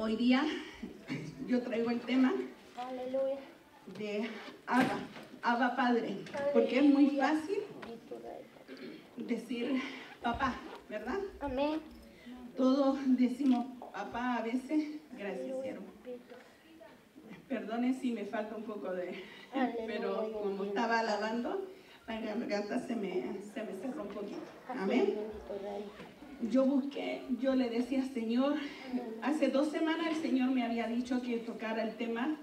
Hoy día yo traigo el tema Aleluya. de Abba Padre, porque es muy fácil decir papá, ¿verdad? Amén. Todos decimos papá a veces, gracias siervo. Perdone si me falta un poco de... pero como estaba alabando, la garganta se me cerró un poquito. Amén. Yo le decía, Señor, hace 2 semanas el Señor me había dicho que tocara el tema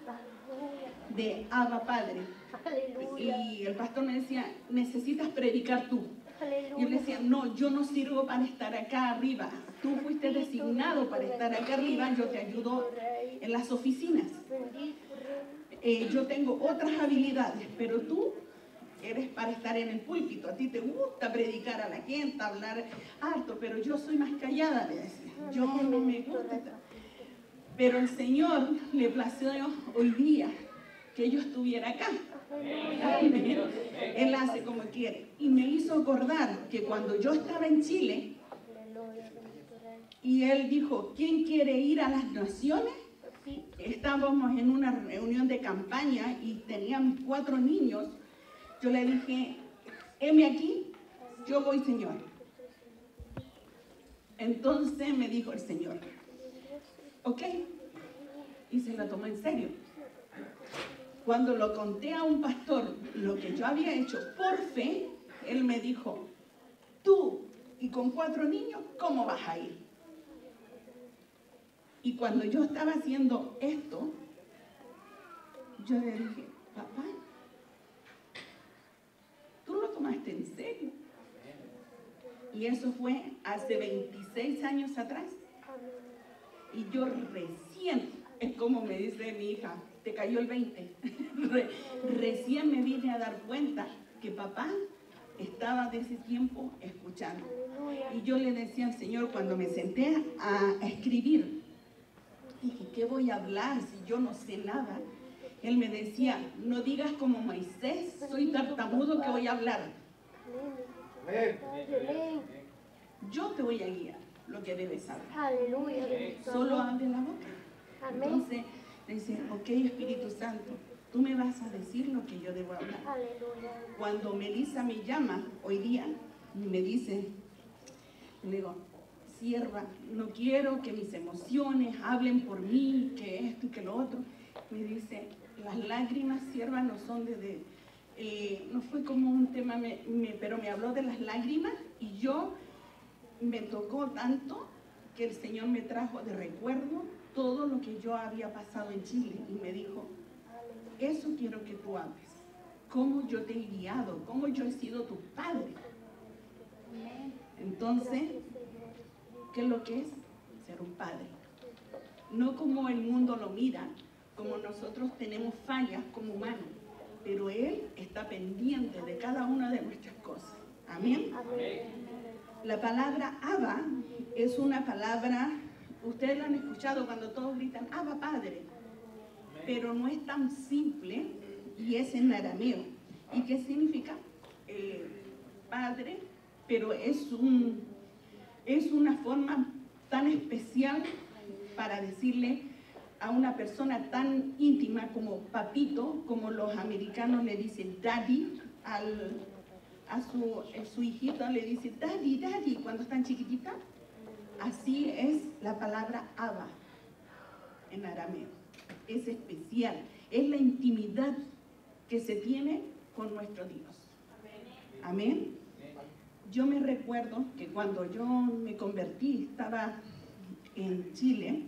de Abba Padre. Y el pastor me decía, necesitas predicar tú. Y yo le decía, no, yo no sirvo para estar acá arriba. Tú fuiste designado para estar acá arriba, yo te ayudo en las oficinas. Yo tengo otras habilidades, pero tú eres para estar en el púlpito. A ti te gusta predicar a la gente, hablar alto, pero yo soy más callada, le decía. Yo no me gusta. Pero el Señor le plació hoy día que yo estuviera acá. Él hace como quiere. Y me hizo acordar que cuando yo estaba en Chile, y Él dijo, ¿quién quiere ir a las naciones? Estábamos en una reunión de campaña y teníamos 4 niños. Yo le dije, heme aquí, yo voy, Señor. Entonces me dijo el Señor, ok, y se lo tomó en serio. Cuando lo conté a un pastor lo que yo había hecho por fe, él me dijo, tú y con 4 niños, ¿cómo vas a ir? Y cuando yo estaba haciendo esto, yo le dije, papá, tú lo tomaste en serio. Y eso fue hace 26 años atrás. Y yo recién, es como me dice mi hija, te cayó el 20. Recién me vine a dar cuenta que papá estaba de ese tiempo escuchando. Y yo le decía al Señor cuando me senté a escribir, dije, ¿qué voy a hablar si yo no sé nada? Él me decía, no digas como Moisés, soy tartamudo que voy a hablar. Yo te voy a guiar lo que debes saber. Solo abre la boca. Entonces, le dice, ok, Espíritu Santo, tú me vas a decir lo que yo debo hablar. Cuando Melissa me llama hoy día y me dice, le digo, sierva, no quiero que mis emociones hablen por mí, que esto y que lo otro. Me dice, las lágrimas, sierva, no son no fue como un tema, pero me habló de las lágrimas y yo me tocó tanto que el Señor me trajo de recuerdo todo lo que yo había pasado en Chile y me dijo, eso quiero que tú hables, cómo yo te he guiado, cómo yo he sido tu padre. Entonces, ¿qué es lo que es? Ser un padre. No como el mundo lo mira, como nosotros tenemos fallas como humanos, pero Él está pendiente de cada una de nuestras cosas. Amén. La palabra Abba es una palabra, ustedes la han escuchado cuando todos gritan Abba Padre, pero no es tan simple y es en arameo. ¿Y qué significa? Padre, pero es una forma tan especial para decirle a una persona tan íntima como papito, como los americanos le dicen daddy, a su hijito le dice daddy, daddy, cuando están chiquititas. Así es la palabra Abba en arameo. Es especial, es la intimidad que se tiene con nuestro Dios. Amén. Yo me recuerdo que cuando yo me convertí, estaba en Chile,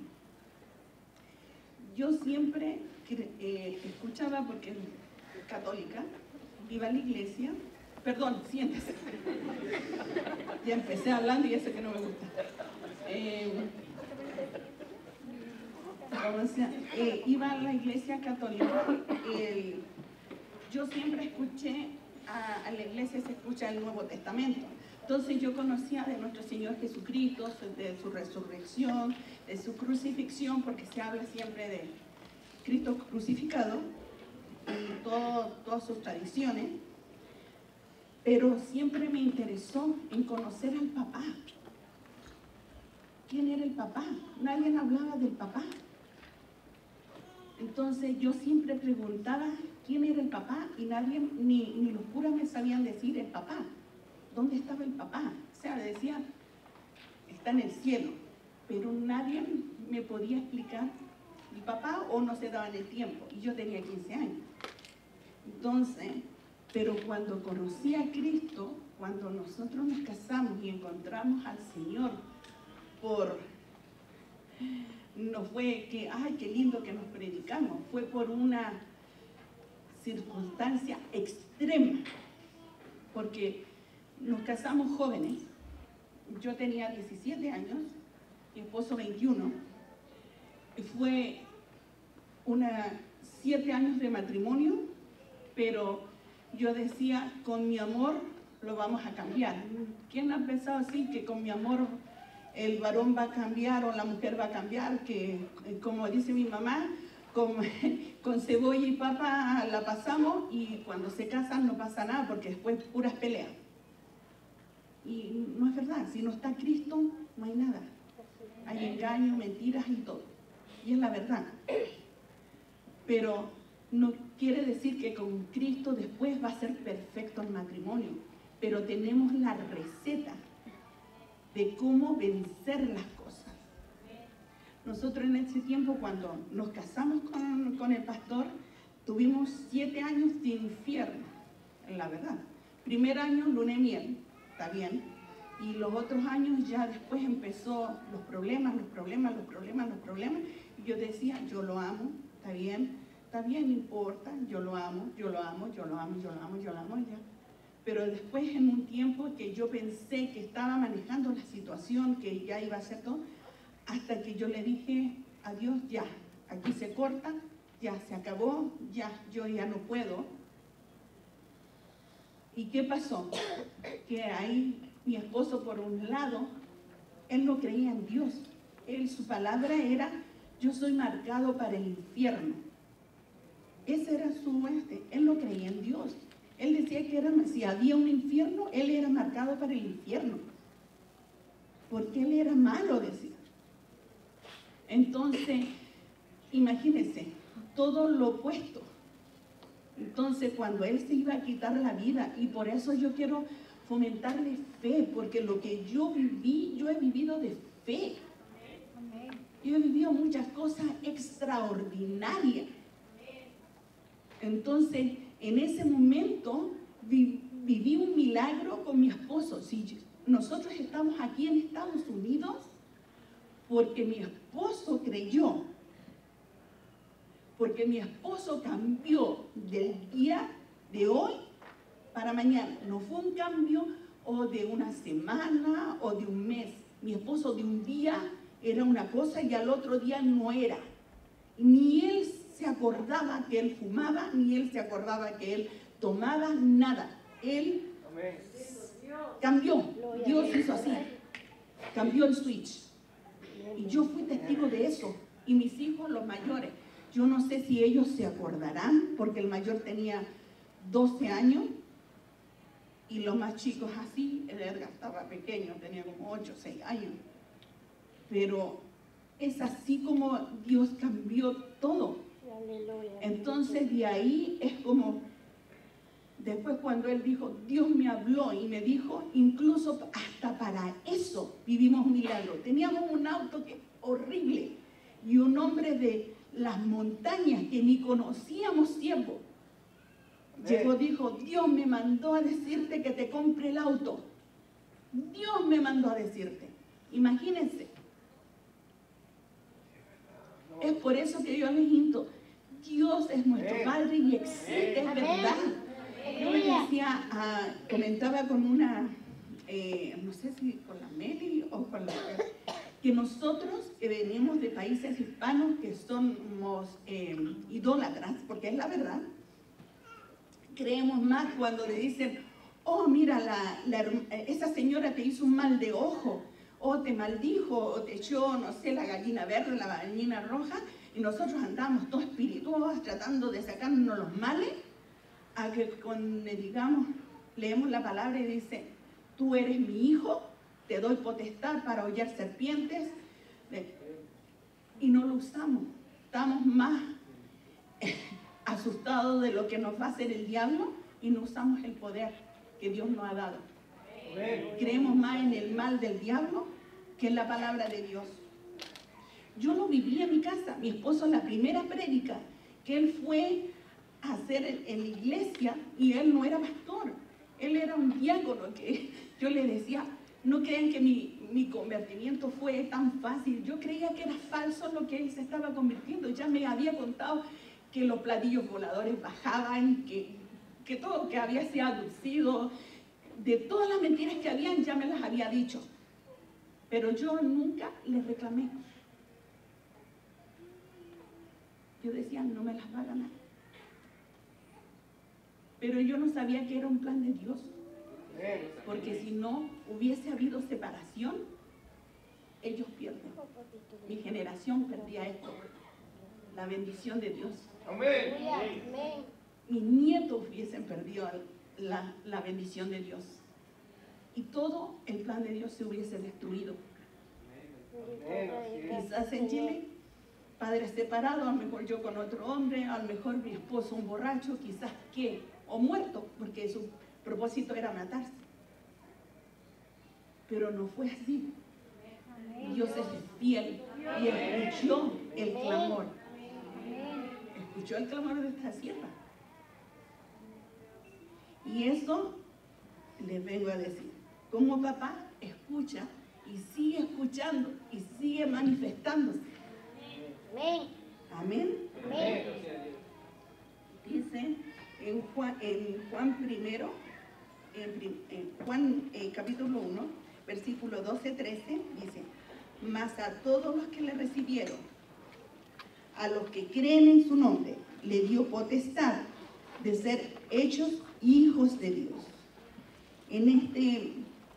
yo siempre escuchaba, porque católica, iba a la iglesia, perdón, siéntese, ya empecé hablando y eso que no me gusta. Iba a la iglesia católica, yo siempre escuché, a la iglesia se escucha el Nuevo Testamento. Entonces yo conocía de nuestro Señor Jesucristo, de su resurrección, de su crucifixión, porque se habla siempre de Cristo crucificado y todas sus tradiciones. Pero siempre me interesó en conocer al papá. ¿Quién era el papá? Nadie hablaba del papá. Entonces yo siempre preguntaba quién era el papá y nadie, ni los curas me sabían decir el papá. ¿Dónde estaba el papá? O sea, decían, está en el cielo, pero nadie me podía explicar el papá o no se daba en el tiempo. Y yo tenía 15 años. Entonces, pero cuando conocí a Cristo, cuando nosotros nos casamos y encontramos al Señor, no fue que, ay, qué lindo que nos predicamos, fue por una circunstancia extrema, porque nos casamos jóvenes. Yo tenía 17 años, mi esposo 21, y fue 7 años de matrimonio, pero yo decía, con mi amor lo vamos a cambiar. ¿Quién ha pensado así, que con mi amor el varón va a cambiar o la mujer va a cambiar? Que, como dice mi mamá, con cebolla y papa la pasamos y cuando se casan no pasa nada porque después puras peleas. Y no es verdad, si no está Cristo no hay nada. Hay engaños, mentiras y todo. Y es la verdad. Pero no quiere decir que con Cristo después va a ser perfecto el matrimonio. Pero tenemos la receta de cómo vencer las cosas. Nosotros en ese tiempo, cuando nos casamos con el pastor, tuvimos 7 años de infierno, la verdad. Primer año, luna de miel, está bien. Y los otros años ya después empezó los problemas. Y yo decía, yo lo amo, está bien, no importa, yo lo amo, ya. Pero después, en un tiempo que yo pensé que estaba manejando la situación, que ya iba a ser todo, hasta que yo le dije a Dios, ya, aquí se corta, ya se acabó, ya, yo ya no puedo. ¿Y qué pasó? Que ahí mi esposo, por un lado, él no creía en Dios. Su palabra era, yo soy marcado para el infierno. Ese era su muerte. Él no creía en Dios. Él decía que si había un infierno, él era marcado para el infierno. Porque él era malo, decía. Entonces, imagínense, todo lo opuesto. Entonces, cuando él se iba a quitar la vida, y por eso yo quiero fomentarle fe, porque lo que yo viví, yo he vivido de fe. Yo he vivido muchas cosas extraordinarias. Entonces, en ese momento viví un milagro con mi esposo. Si nosotros estamos aquí en Estados Unidos porque mi esposo creyó, porque mi esposo cambió del día de hoy para mañana. No fue un cambio o de una semana o de un mes. Mi esposo de un día era una cosa y al otro día no era. Ni él se acordaba que él fumaba, ni él se acordaba que él tomaba, nada. Él cambió. Dios hizo así. Cambió el switch. Y yo fui testigo de eso. Y mis hijos, los mayores, yo no sé si ellos se acordarán, porque el mayor tenía 12 años y los más chicos así, el Edgar estaba pequeño, tenía como 8 o 6 años. Pero es así como Dios cambió todo. Entonces de ahí es como, después cuando él dijo, Dios me habló y me dijo, incluso hasta para eso vivimos un milagro. Teníamos un auto que horrible y un hombre de las montañas que ni conocíamos tiempo. Llegó, dijo, Dios me mandó a decirte que te compre el auto. Dios me mandó a decirte. Imagínense. Es por eso que yo les insto, Dios es nuestro Padre y existe, es verdad. Yo le decía, comentaba con una, no sé si con la Meli o con la... que nosotros que venimos de países hispanos que somos idólatras, porque es la verdad, creemos más cuando le dicen, oh mira, esa señora te hizo un mal de ojo, o te maldijo, o te echó, no sé, la gallina verde, la gallina roja, y nosotros andamos todos espirituosos tratando de sacarnos los males, a que cuando digamos, leemos la palabra y dice, tú eres mi hijo, te doy potestad para hollar serpientes, y no lo usamos. Estamos más asustados de lo que nos va a hacer el diablo y no usamos el poder que Dios nos ha dado. Creemos más en el mal del diablo que en la palabra de Dios. Yo lo viví en mi casa. Mi esposo, en la primera prédica que él fue a hacer en la iglesia, y él no era pastor, él era un diácono, que yo le decía, no crean que mi convertimiento fue tan fácil. Yo creía que era falso lo que él se estaba convirtiendo. Ya me había contado que los platillos voladores bajaban, que todo, que había sido aducido, de todas las mentiras que habían, ya me las había dicho. Pero yo nunca le reclamé. Yo decía, no me las va a ganar. Pero yo no sabía que era un plan de Dios. Porque si no hubiese habido separación, ellos pierden. Mi generación perdía esto. La bendición de Dios. Amén. Mis nietos hubiesen perdido la bendición de Dios. Y todo el plan de Dios se hubiese destruido. Quizás en Chile, padres separados, a lo mejor yo con otro hombre, a lo mejor mi esposo un borracho, quizás o muerto, porque su propósito era matarse. Pero no fue así. Dios es fiel y escuchó el clamor. Escuchó el clamor de esta sierva. Y eso les vengo a decir. Como papá escucha y sigue escuchando y sigue manifestándose. Amén. Amén. Dice en Juan primero, en Juan capítulo 1, versículo 12-13, dice, mas a todos los que le recibieron, a los que creen en su nombre, le dio potestad de ser hechos hijos de Dios,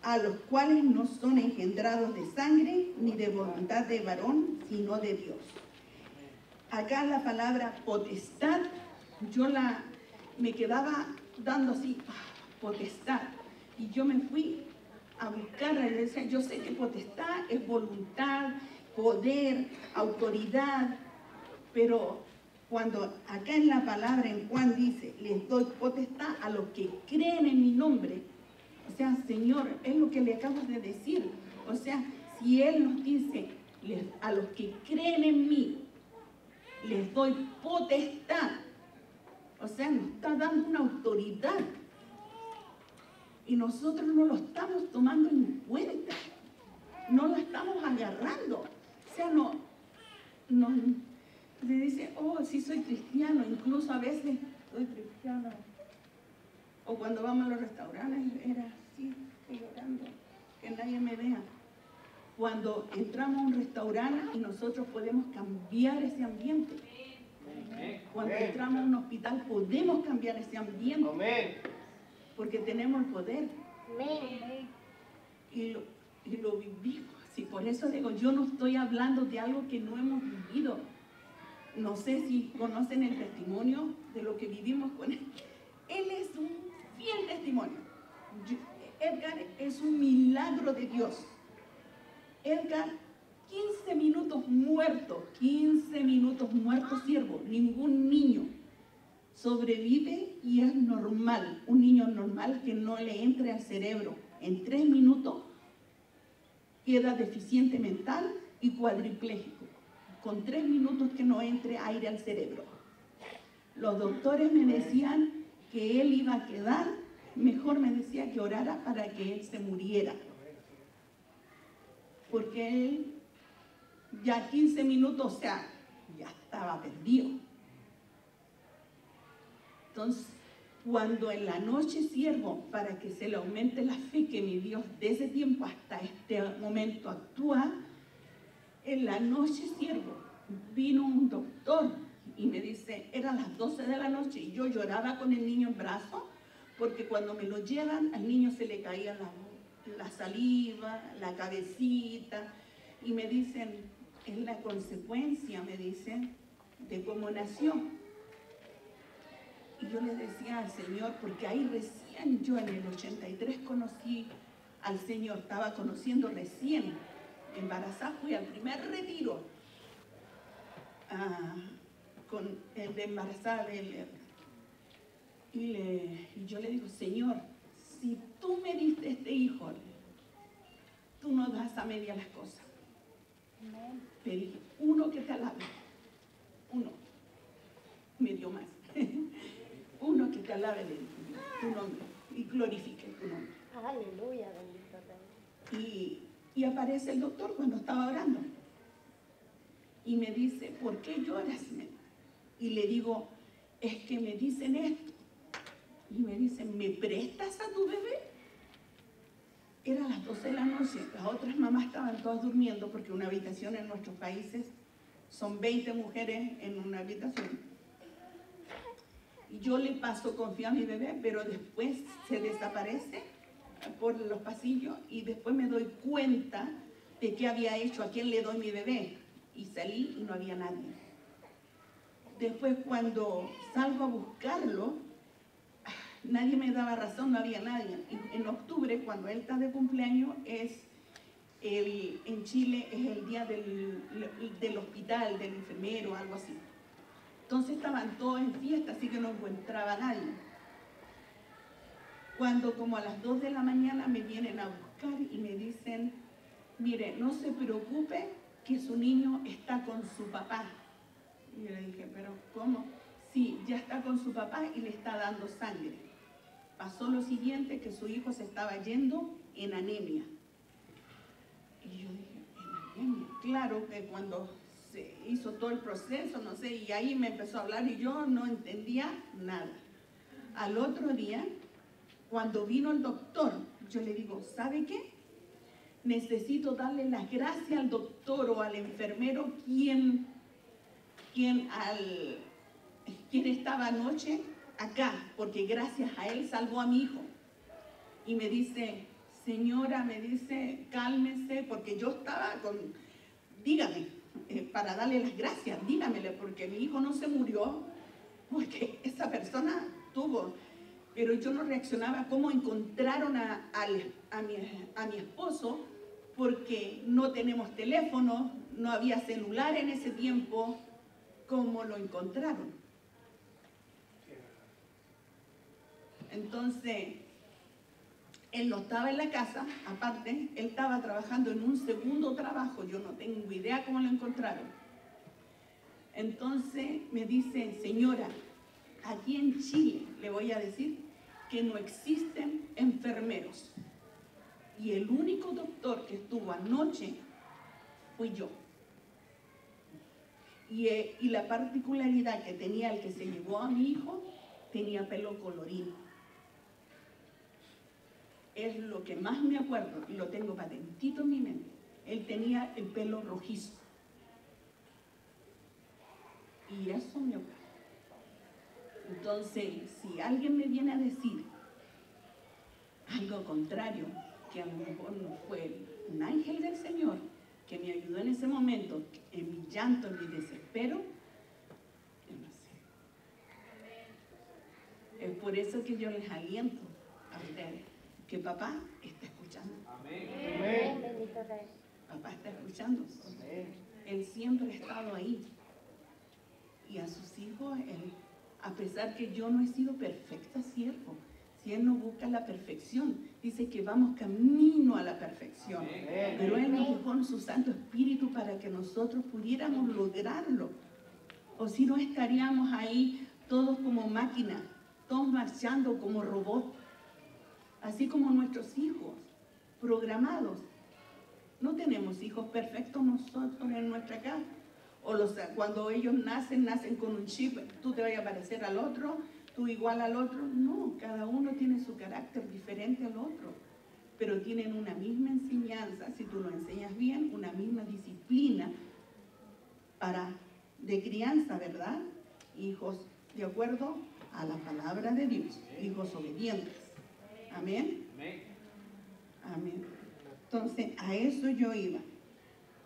a los cuales no son engendrados de sangre, ni de voluntad de varón, sino de Dios. Acá la palabra potestad, me quedaba dando así, potestad, y yo me fui a buscar, yo sé que potestad es voluntad, poder, autoridad, pero cuando acá en la palabra en Juan dice, les doy potestad a los que creen en mi nombre, o sea, Señor, es lo que le acabo de decir, o sea, si Él nos dice, a los que creen en mí, les doy potestad, o sea, nos está dando una autoridad, y nosotros no lo estamos tomando en cuenta, no lo estamos agarrando, o sea, no le dice, oh, sí soy cristiano, incluso a veces soy cristiano, o cuando vamos a los restaurantes, era así, estoy llorando, que nadie me vea. Cuando entramos a un restaurante y nosotros podemos cambiar ese ambiente, cuando entramos a un hospital podemos cambiar ese ambiente, porque tenemos el poder. Y lo vivimos. Sí, por eso digo, yo no estoy hablando de algo que no hemos vivido. No sé si conocen el testimonio de lo que vivimos con él. Él es un fiel testimonio. Edgar es un milagro de Dios. Edgar, 15 minutos muerto, siervo, ningún niño sobrevive y es normal, un niño normal que no le entre al cerebro. En 3 minutos queda deficiente mental y cuadripléjico, con 3 minutos que no entre aire al cerebro. Los doctores me decían que él iba a quedar, mejor me decía que orara para que él se muriera, porque él ya 15 minutos, o sea, ya estaba perdido. Entonces, cuando en la noche siervo, para que se le aumente la fe que mi Dios de ese tiempo hasta este momento actúa, en la noche siervo, vino un doctor y me dice, eran las 12 de la noche y yo lloraba con el niño en brazos, porque cuando me lo llevan, al niño se le caía la saliva, la cabecita, y me dicen, es la consecuencia, me dicen, de cómo nació. Y yo le decía al Señor, porque ahí recién yo en el 83 conocí al Señor, estaba conociendo recién, embarazada, fui al primer retiro de embarazada de él. Y yo le digo, Señor, si tú me diste este hijo, tú no das a media las cosas. Pedí uno que te alabe, uno, me dio más, uno que te alabe de tu nombre y glorifique tu nombre. Aleluya, bendito Rey. Y aparece el doctor cuando estaba orando y me dice, ¿por qué lloras? Y le digo, es que me dicen esto. Y me dicen, ¿me prestas a tu bebé? Era las 12 de la noche, las otras mamás estaban todas durmiendo porque una habitación en nuestros países son 20 mujeres en una habitación. Y yo le paso, confío a mi bebé, pero después se desaparece por los pasillos y después me doy cuenta de qué había hecho, a quién le doy mi bebé. Y salí y no había nadie. Después cuando salgo a buscarlo, nadie me daba razón, no había nadie. Y en octubre, cuando él está de cumpleaños, en Chile es el día del hospital, del enfermero, algo así. Entonces estaban todos en fiesta, así que no encontraba a nadie. Cuando como a las 2 de la mañana me vienen a buscar y me dicen, mire, no se preocupe que su niño está con su papá. Y yo le dije, ¿pero cómo? Sí, ya está con su papá y le está dando sangre. Pasó lo siguiente, que su hijo se estaba yendo en anemia. Y yo dije, ¿en anemia? Claro que cuando se hizo todo el proceso, no sé, y ahí me empezó a hablar y yo no entendía nada. Al otro día, cuando vino el doctor, yo le digo, ¿sabe qué? Necesito darle las gracias al doctor o al enfermero quien estaba anoche acá, porque gracias a él salvó a mi hijo. Y me dice, señora, me dice, cálmese, porque yo estaba dígame, para darle las gracias, dígamele, porque mi hijo no se murió, porque esa persona tuvo, pero yo no reaccionaba. ¿Cómo encontraron a mi esposo? Porque no tenemos teléfono, no había celular en ese tiempo. ¿Cómo lo encontraron? Entonces, él no estaba en la casa, aparte, él estaba trabajando en un segundo trabajo, yo no tengo idea cómo lo encontraron. Entonces me dice, señora, aquí en Chile le voy a decir que no existen enfermeros. Y el único doctor que estuvo anoche fui yo. Y la particularidad que tenía el que se llevó a mi hijo, tenía pelo colorido. Es lo que más me acuerdo y lo tengo patentito en mi mente. Él tenía el pelo rojizo. Y eso me acuerdo. Entonces, si alguien me viene a decir algo contrario, que a lo mejor no fue un ángel del Señor que me ayudó en ese momento, en mi llanto, en mi desespero, yo no sé. Es por eso que yo les aliento a ustedes, que papá está escuchando. Amén. Papá está escuchando. Él siempre ha estado ahí. Y a sus hijos, a pesar que yo no he sido perfecta siervo, si Él no busca la perfección, dice que vamos camino a la perfección. Pero Él nos dejó en su Santo Espíritu para que nosotros pudiéramos lograrlo. O si no, estaríamos ahí todos como máquinas, todos marchando como robots. Así como nuestros hijos, programados. No tenemos hijos perfectos nosotros en nuestra casa. O cuando ellos nacen con un chip, tú te vas a parecer al otro, tú igual al otro. No, cada uno tiene su carácter diferente al otro, pero tienen una misma enseñanza, si tú lo enseñas bien, una misma disciplina de crianza, ¿verdad? Hijos de acuerdo a la palabra de Dios, hijos obedientes. Amén. Amén. Entonces, a eso yo iba.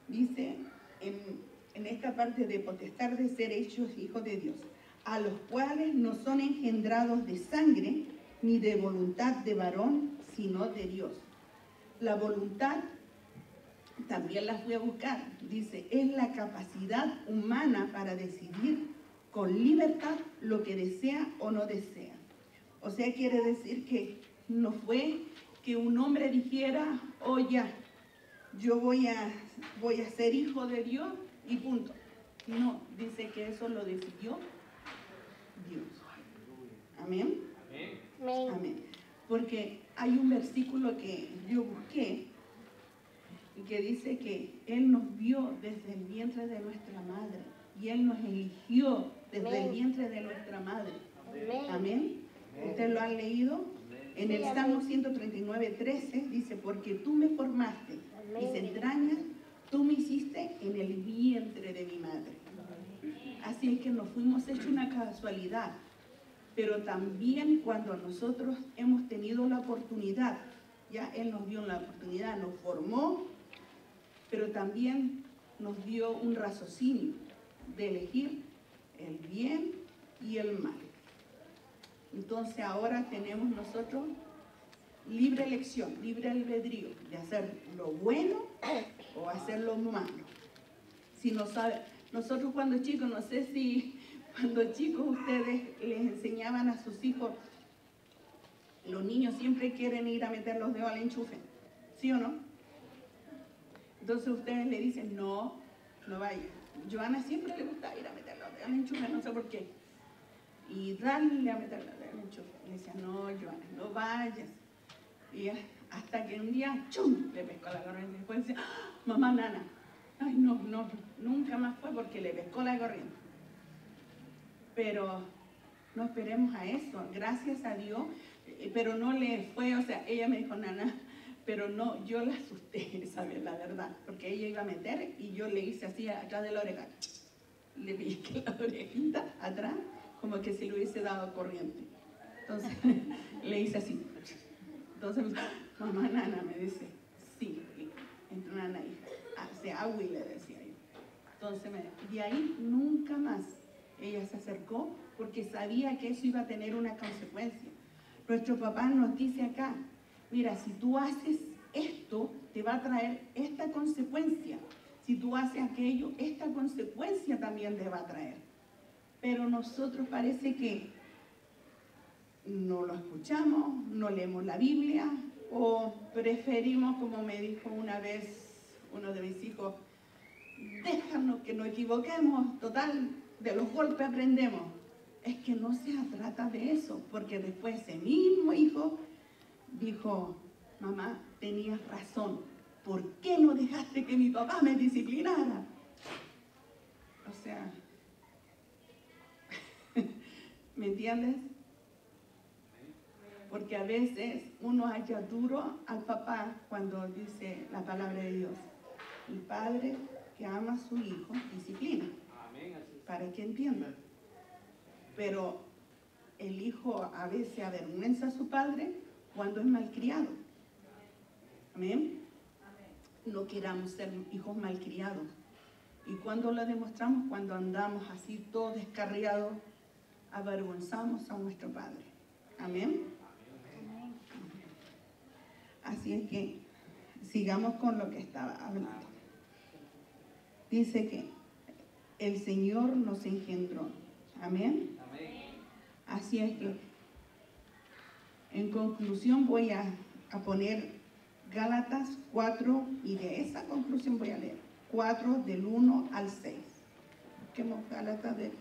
Dice en esta parte de potestad de ser hechos hijos de Dios, a los cuales no son engendrados de sangre, ni de voluntad de varón, sino de Dios. La voluntad, también la fui a buscar, dice, es la capacidad humana para decidir con libertad lo que desea o no desea. O sea, quiere decir que no fue que un hombre dijera, oh ya, yo voy a ser hijo de Dios y punto. No, dice que eso lo decidió Dios. Amén. Amén. Amén. Porque hay un versículo que yo busqué y que dice que Él nos vio desde el vientre de nuestra madre y Él nos eligió desde Amén. el vientre de nuestra madre. Amén. Amén. ¿Ustedes lo han leído? En el Sí, Salmo amén. 139, 13 dice, porque tú me formaste, Amén. mis entrañas, tú me hiciste en el vientre de mi madre. Así es que no fuimos hechos una casualidad, pero también cuando nosotros hemos tenido la oportunidad, ya Él nos dio la oportunidad, nos formó, pero también nos dio un raciocinio de elegir el bien y el mal. Entonces ahora tenemos nosotros libre elección, libre albedrío de hacer lo bueno o hacer lo malo. Si no sabe, nosotros cuando chicos, no sé si cuando chicos ustedes les enseñaban a sus hijos, los niños siempre quieren ir a meter los dedos al enchufe, ¿sí o no? Entonces ustedes le dicen, no, no vaya. Joana siempre le gusta ir a meter los dedos al enchufe, no sé por qué. Y darle a meter los dedos al enchufe. Le decía, no, Joana, no vayas. Y hasta que un día, ¡chum!, le pescó la corriente. Y después decía, ¡ah, mamá Nana! Ay, no, nunca más fue porque le pescó la corriente. Pero no esperemos a eso, gracias a Dios, pero no le fue, o sea, ella me dijo, Nana, pero no, yo la asusté, ¿sabes? La verdad, porque ella iba a meter y yo le hice así atrás de la oreja, le piqué la orejita atrás, como que si le hubiese dado corriente. Entonces le hice así. Entonces, mamá Nana me dice, sí, entre Nana y hace agua y le decía yo. Entonces, de ahí nunca más ella se acercó porque sabía que eso iba a tener una consecuencia. Nuestro papá nos dice acá, mira, si tú haces esto, te va a traer esta consecuencia. Si tú haces aquello, esta consecuencia también te va a traer. Pero nosotros parece que no lo escuchamos, no leemos la Biblia o preferimos, como me dijo una vez uno de mis hijos, déjanos que nos equivoquemos, total, de los golpes aprendemos. Es que no se trata de eso, porque después ese mismo hijo dijo, mamá, tenías razón, ¿por qué no dejaste que mi papá me disciplinara? O sea, ¿me entiendes? Porque a veces uno halla duro al papá cuando dice la palabra de Dios. El padre que ama a su hijo disciplina, para que entienda. Pero el hijo a veces avergüenza a su padre cuando es malcriado. Amén. No queramos ser hijos malcriados. ¿Y cuando lo demostramos? Cuando andamos así todos descarriados, avergonzamos a nuestro padre. Amén. Así es que sigamos con lo que estaba hablando. Dice que el Señor nos engendró. Amén. Así es que, en conclusión, voy a poner Gálatas 4, y de esa conclusión voy a leer 4 del 1 al 6. Busquemos Gálatas de...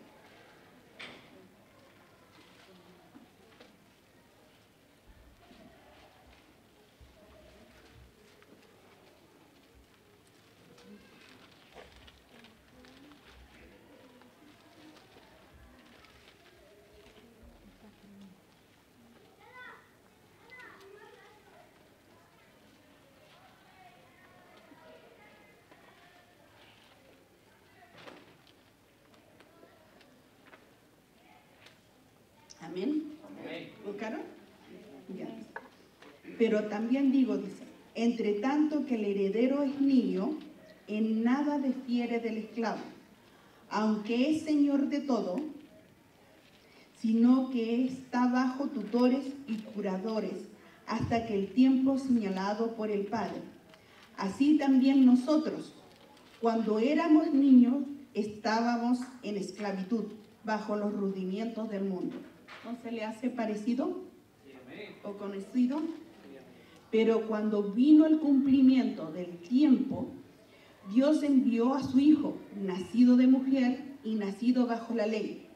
Amén. ¿Buscaron? Ya. Pero también digo, dice, entre tanto que el heredero es niño, en nada difiere del esclavo, aunque es señor de todo, sino que está bajo tutores y curadores hasta que el tiempo señalado por el Padre. Así también nosotros, cuando éramos niños, estábamos en esclavitud, bajo los rudimientos del mundo. ¿No se le hace parecido o conocido? Pero cuando vino el cumplimiento del tiempo, Dios envió a su Hijo, nacido de mujer y nacido bajo la ley,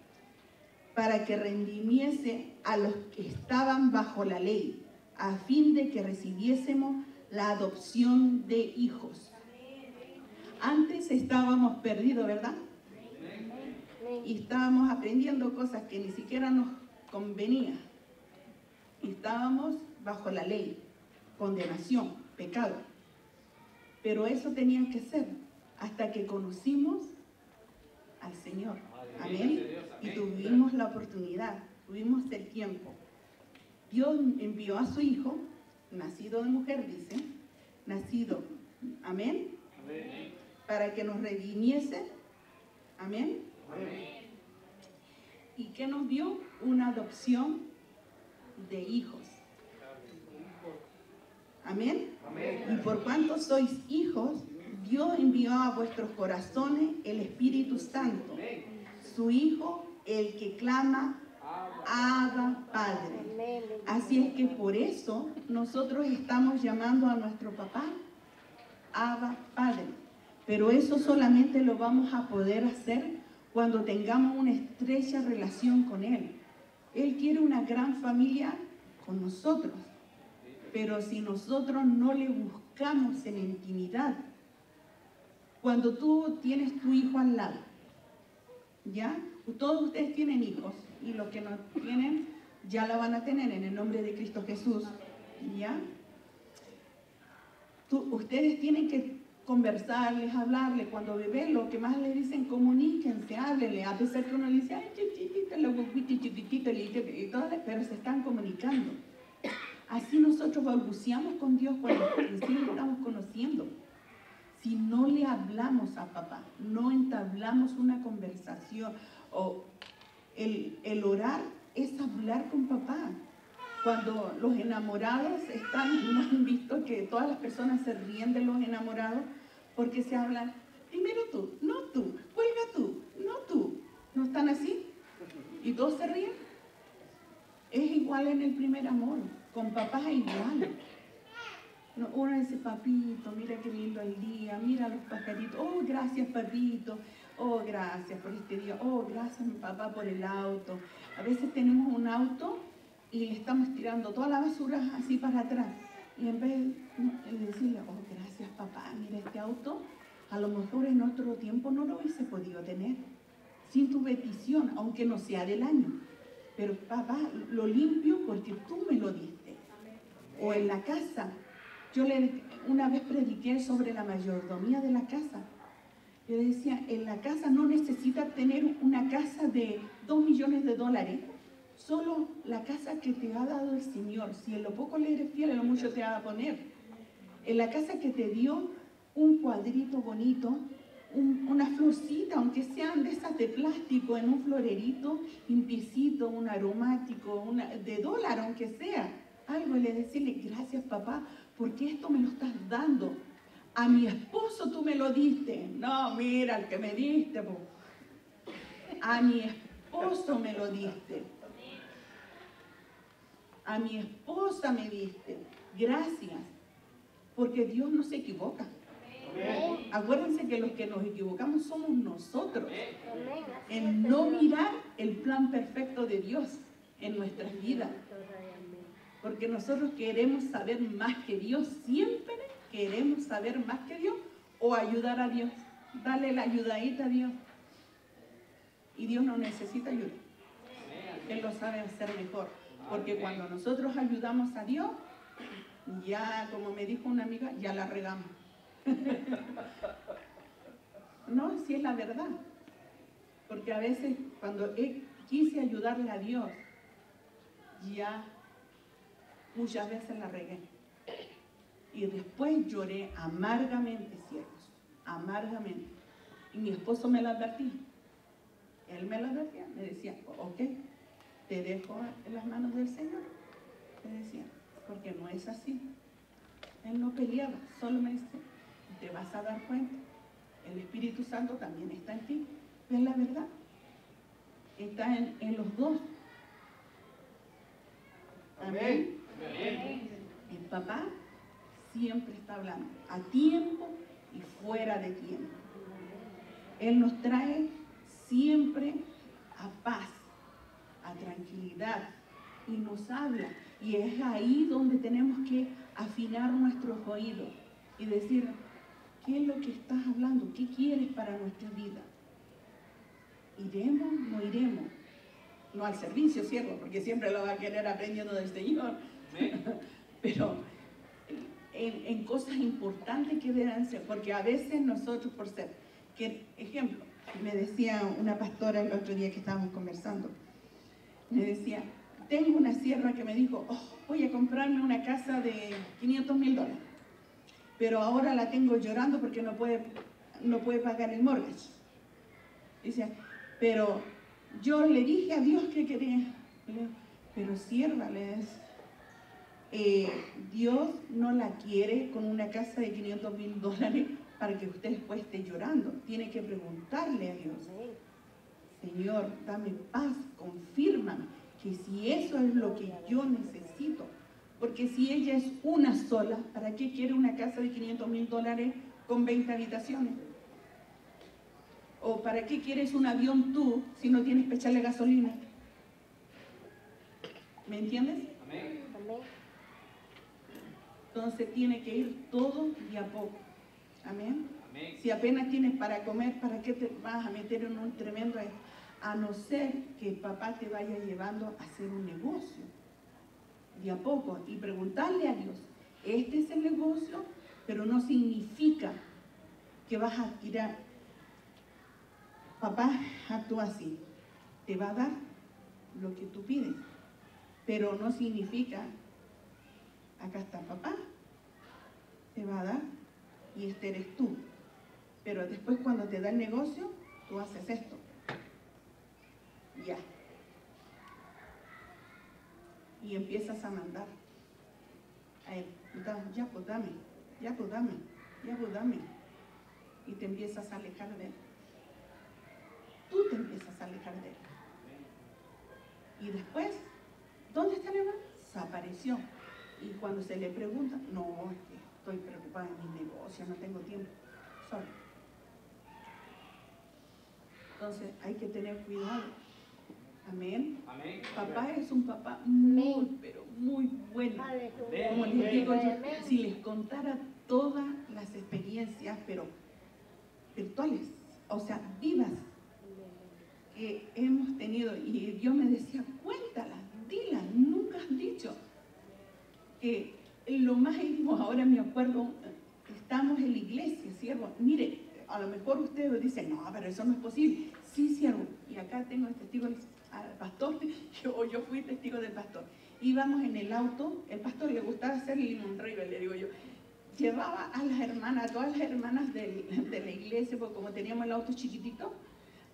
para que redimiese a los que estaban bajo la ley, a fin de que recibiésemos la adopción de hijos. Antes estábamos perdidos, ¿verdad? Y estábamos aprendiendo cosas que ni siquiera nos convenía. Y estábamos bajo la ley, condenación, pecado. Pero eso tenía que ser hasta que conocimos al Señor. Amén. Y tuvimos la oportunidad, tuvimos el tiempo. Dios envió a su Hijo, nacido de mujer, dice, nacido, amén, para que nos redimiese, amén. ¿Y qué nos dio? Una adopción de hijos. Amén. Y por cuanto sois hijos, Dios envió a vuestros corazones el Espíritu Santo, su Hijo, el que clama, Abba, Padre. Así es que por eso nosotros estamos llamando a nuestro papá Abba, Padre. Pero eso solamente lo vamos a poder hacer cuando tengamos una estrecha relación con Él. Él quiere una gran familia con nosotros. Pero si nosotros no le buscamos en intimidad, cuando tú tienes tu hijo al lado, ¿ya? Todos ustedes tienen hijos y los que no tienen ya la van a tener en el nombre de Cristo Jesús, ¿ya? Ustedes tienen que conversarles, hablarles. Cuando bebé, lo que más les dicen, comuníquense, háblenle, a pesar que uno le dice, ay, chiquitita, la guapita, chiquitita, y todo, pero se están comunicando. Así nosotros balbuceamos con Dios cuando recién lo estamos conociendo. Si no le hablamos a papá, no entablamos una conversación, o el orar es hablar con papá. Cuando los enamorados están, ¿no han visto que todas las personas se ríen de los enamorados? Porque se hablan, primero tú, no tú, cuelga tú, no tú. ¿No están así? ¿Y todos se ríen? Es igual en el primer amor, con papás es igual. Uno dice, papito, mira qué lindo el día, mira los pajaritos, oh, gracias papito, oh, gracias por este día, oh, gracias mi papá por el auto. A veces tenemos un auto y le estamos tirando toda la basura así para atrás. Y en vez de decirle, oh, gracias papá, mira este auto, a lo mejor en otro tiempo no lo hubiese podido tener, sin tu petición, aunque no sea del año. Pero papá, lo limpio porque tú me lo diste. O en la casa, una vez prediqué sobre la mayordomía de la casa. Yo decía, en la casa no necesitas tener una casa de $2 millones, solo la casa que te ha dado el Señor. Si en lo poco le eres fiel, en lo mucho te va a poner. En la casa que te dio un cuadrito bonito, una florcita, aunque sean de esas de plástico, en un florerito, limpiecito, un aromático, de $1, aunque sea. Algo, y le decirle, gracias papá, porque esto me lo estás dando. A mi esposo tú me lo diste. No, mira, el que me diste. Po. A mi esposo me lo diste. A mi esposa me diste. Gracias. Porque Dios no se equivoca. Amén. Acuérdense que los que nos equivocamos somos nosotros. En no mirar el plan perfecto de Dios en nuestras vidas. Porque nosotros queremos saber más que Dios, siempre queremos saber más que Dios o ayudar a Dios. Dale la ayudadita a Dios. Y Dios no necesita ayuda. Él lo sabe hacer mejor. Porque cuando nosotros ayudamos a Dios, ya, como me dijo una amiga, ya la regamos. No, si es la verdad. Porque a veces cuando quise ayudarle a Dios, ya muchas veces la regué. Y después lloré amargamente, siervos, amargamente. Y mi esposo me lo advertía. Él me lo advertía, me decía, ok, te dejo en las manos del Señor. Me decía, porque no es así. Él no peleaba, solo me dice, te vas a dar cuenta, el Espíritu Santo también está en ti. ¿Ves la verdad? está en los dos. Amén. El papá siempre está hablando, a tiempo y fuera de tiempo. Él nos trae siempre a paz, a tranquilidad, y nos habla. Y es ahí donde tenemos que afinar nuestros oídos y decir, ¿qué es lo que estás hablando? ¿Qué quieres para nuestra vida? ¿Iremos? ¿No iremos? No al servicio, siervo, porque siempre lo va a querer aprendiendo del Señor. Pero en cosas importantes que deben ser, porque a veces nosotros, por ser, que, ejemplo, me decía una pastora el otro día que estábamos conversando, me decía, tengo una sierva que me dijo, voy a comprarme una casa de $500,000, pero ahora la tengo llorando porque no puede pagar el mortgage. Dice, pero yo le dije a Dios que quería, pero sierva, Dios no la quiere con una casa de $500,000 para que usted después esté llorando. Tiene que preguntarle a Dios, Señor, dame paz, confírmame que si eso es lo que yo necesito. Porque si ella es una sola, ¿para qué quiere una casa de $500,000 con 20 habitaciones? ¿O para qué quieres un avión tú si no tienes que echarle gasolina? ¿Me entiendes? Amén. Entonces tiene que ir todo de a poco. Amén. Amén. Si apenas tienes para comer, ¿para qué te vas a meter en un tremendo? A no ser que el papá te vaya llevando a hacer un negocio. De a poco. Y preguntarle a Dios, este es el negocio, pero no significa que vas a tirar. Papá actúa así. Te va a dar lo que tú pides. Pero no significa, acá está papá, te va a dar y este eres tú. Pero después cuando te da el negocio, tú haces esto. Ya. Y empiezas a mandar a él. Ya pues dame, ya pues dame, ya pues dame. Y te empiezas a alejar de él. Tú te empiezas a alejar de él. Y después, ¿dónde está mi hermano? Desapareció. Y cuando se le pregunta, no, es que estoy preocupada en mi negocio, no tengo tiempo. Sorry. Entonces hay que tener cuidado. Amén. Amén. Papá es un papá muy, pero muy bueno. Como les digo yo, si les contara todas las experiencias, pero virtuales, o sea, vivas, que hemos tenido, y Dios me decía, cuéntalas, dilas, nunca has dicho. Que lo más íntimo, ahora me acuerdo, estamos en la iglesia, siervo, mire, a lo mejor ustedes dicen, no, pero eso no es posible. Sí, siervo, y acá tengo el testigo al pastor, yo fui testigo del pastor. Íbamos en el auto, el pastor le gustaba hacer limón river, le digo yo. Llevaba a las hermanas, a todas las hermanas de la iglesia, porque como teníamos el auto chiquitito,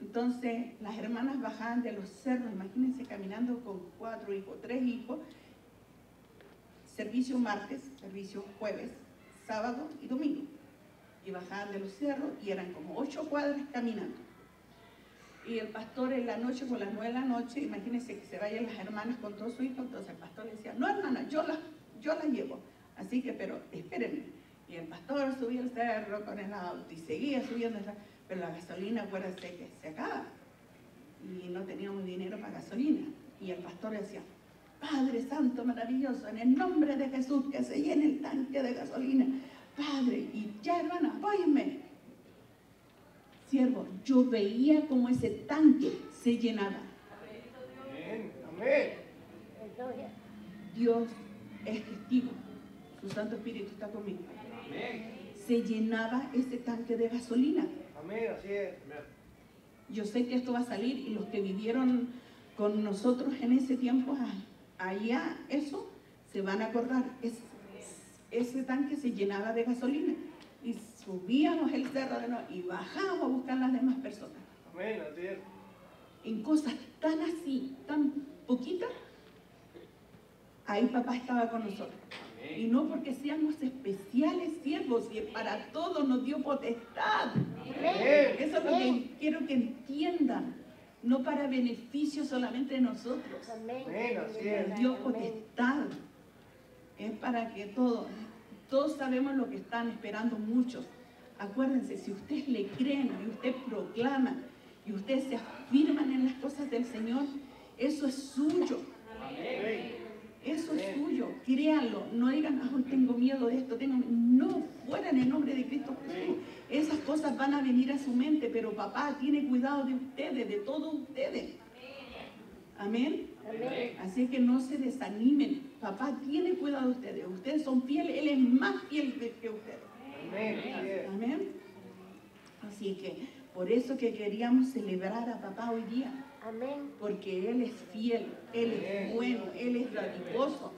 entonces las hermanas bajaban de los cerros, imagínense caminando con 4 hijos, 3 hijos, servicio martes, servicio jueves, sábado y domingo. Y bajaban de los cerros y eran como 8 cuadras caminando. Y el pastor en la noche, con las 9 de la noche, imagínense que se vayan las hermanas con todo su hijo, entonces el pastor le decía, no hermana, yo la llevo. Así que, pero espérenme. Y el pastor subía el cerro con el auto y seguía subiendo el cerro, pero la gasolina, acuérdense que se acaba. Y no teníamos dinero para gasolina. Y el pastor decía, Padre Santo maravilloso, en el nombre de Jesús, que se llene el tanque de gasolina. Padre, y ya hermana, apóyenme. Siervo, yo veía como ese tanque se llenaba. Amén. Amén. Dios es testigo. Su Santo Espíritu está conmigo. Amén. Se llenaba ese tanque de gasolina. Amén, así es. Yo sé que esto va a salir y los que vivieron con nosotros en ese tiempo, allá, eso, se van a acordar. Ese tanque se llenaba de gasolina y subíamos el cerro de nuevo y bajábamos a buscar las demás personas. Amén, así es. En cosas tan así, tan poquitas, ahí papá estaba con nosotros. Amén. Y no porque seamos especiales siervos, y para todos nos dio potestad. Amén. Eso es lo que quiero que entiendan. no para beneficio solamente de nosotros. Amén, así es. Dios potestad. Es para que todos sabemos lo que están esperando muchos. Acuérdense, si ustedes le creen y usted proclama y ustedes se afirman en las cosas del Señor, eso es suyo. Eso es suyo. Créanlo. No digan, hoy tengo miedo de esto. No, fuera en el nombre de Cristo Jesús. Esas cosas van a venir a su mente, pero papá tiene cuidado de ustedes, de todos ustedes. Amén. Así que no se desanimen. Papá tiene cuidado de ustedes. Ustedes son fieles. Él es más fiel que ustedes. Amén. Así que por eso que queríamos celebrar a papá hoy día. Amén. Porque Él es fiel, Él es bueno, Él es dadivoso.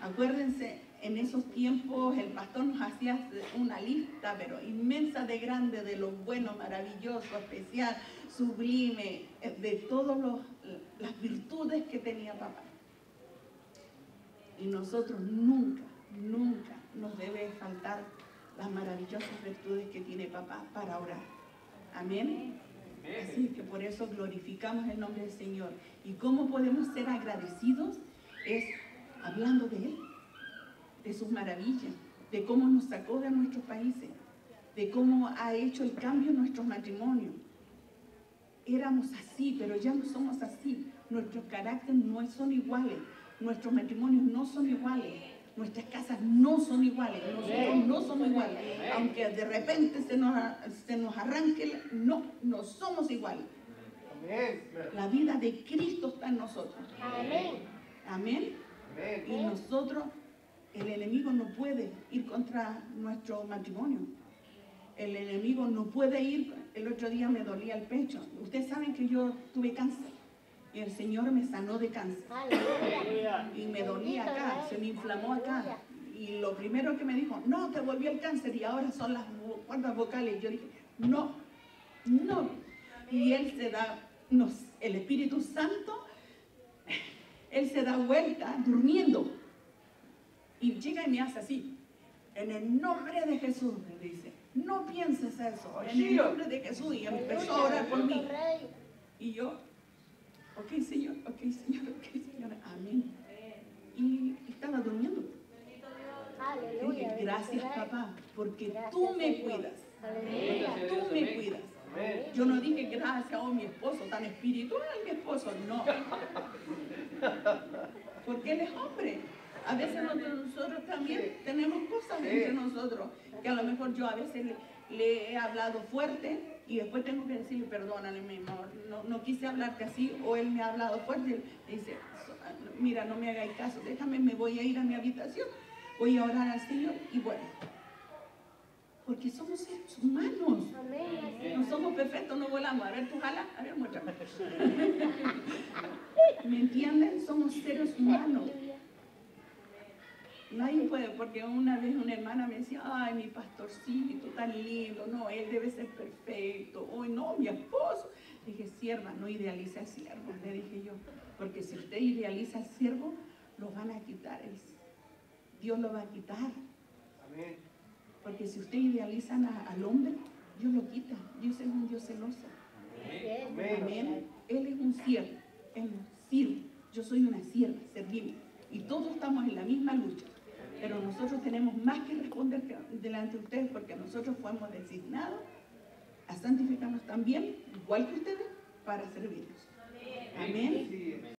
Acuérdense, en esos tiempos el pastor nos hacía una lista, pero inmensa de grande, de lo bueno, maravilloso, especial, sublime, de todas las virtudes que tenía papá. Y nosotros nunca nos debe faltar las maravillosas virtudes que tiene papá para orar. Amén. Así que por eso glorificamos el nombre del Señor. ¿Y cómo podemos ser agradecidos? Es hablando de Él, de sus maravillas, de cómo nos sacó de nuestros países, de cómo ha hecho el cambio en nuestros matrimonios. Éramos así, pero ya no somos así. Nuestros caracteres no son iguales, nuestros matrimonios no son iguales, nuestras casas no son iguales, nosotros no somos iguales. Aunque de repente se nos arranque, no somos iguales. La vida de Cristo está en nosotros. Amén. Y nosotros, el enemigo no puede ir contra nuestro matrimonio. El enemigo no puede ir. El otro día me dolía el pecho. Ustedes saben que yo tuve cáncer. Y el Señor me sanó de cáncer. Y me dolía acá, se me inflamó acá. Y lo primero que me dijo, no, te volvió el cáncer y ahora son las cuerdas vocales. Yo dije, no. Y Él se da, el Espíritu Santo, Él se da vuelta durmiendo. Y llega y me hace así. En el nombre de Jesús, me dice, no pienses eso. En el nombre de Jesús. Y empezó a orar por mí. Y yo, ok, Señor, amén. Y estaba durmiendo. Y dije, gracias, papá, porque tú me cuidas. Tú me cuidas. Yo no dije gracias, mi esposo tan espiritual, mi esposo, no. Porque él es hombre. A veces nosotros también tenemos cosas entre nosotros, que a lo mejor yo a veces le he hablado fuerte y después tengo que decirle, perdónale, mi amor, no quise hablarte así, o él me ha hablado fuerte y dice, mira, no me hagáis caso, déjame, me voy a ir a mi habitación, voy a orar al Señor y bueno. Porque somos seres humanos. No somos perfectos, no volamos. A ver, tú jala, a ver, muéstrame. ¿Me entienden? Somos seres humanos. Nadie puede, porque una vez una hermana me decía, ay, mi pastorcito tan lindo, no, él debe ser perfecto, hoy no, mi esposo. Dije, sierva, no idealiza al siervo, le dije yo, porque si usted idealiza al siervo, lo van a quitar, Dios lo va a quitar. Amén. Porque si usted idealiza al hombre, Dios lo quita, Dios es un Dios celoso. Amén. Amén. Él es un siervo, yo soy una sierva, servimos, y todos estamos en la misma lucha. Pero nosotros tenemos más que responder delante de ustedes porque nosotros fuimos designados a santificarnos también, igual que ustedes, para servirlos. Amén.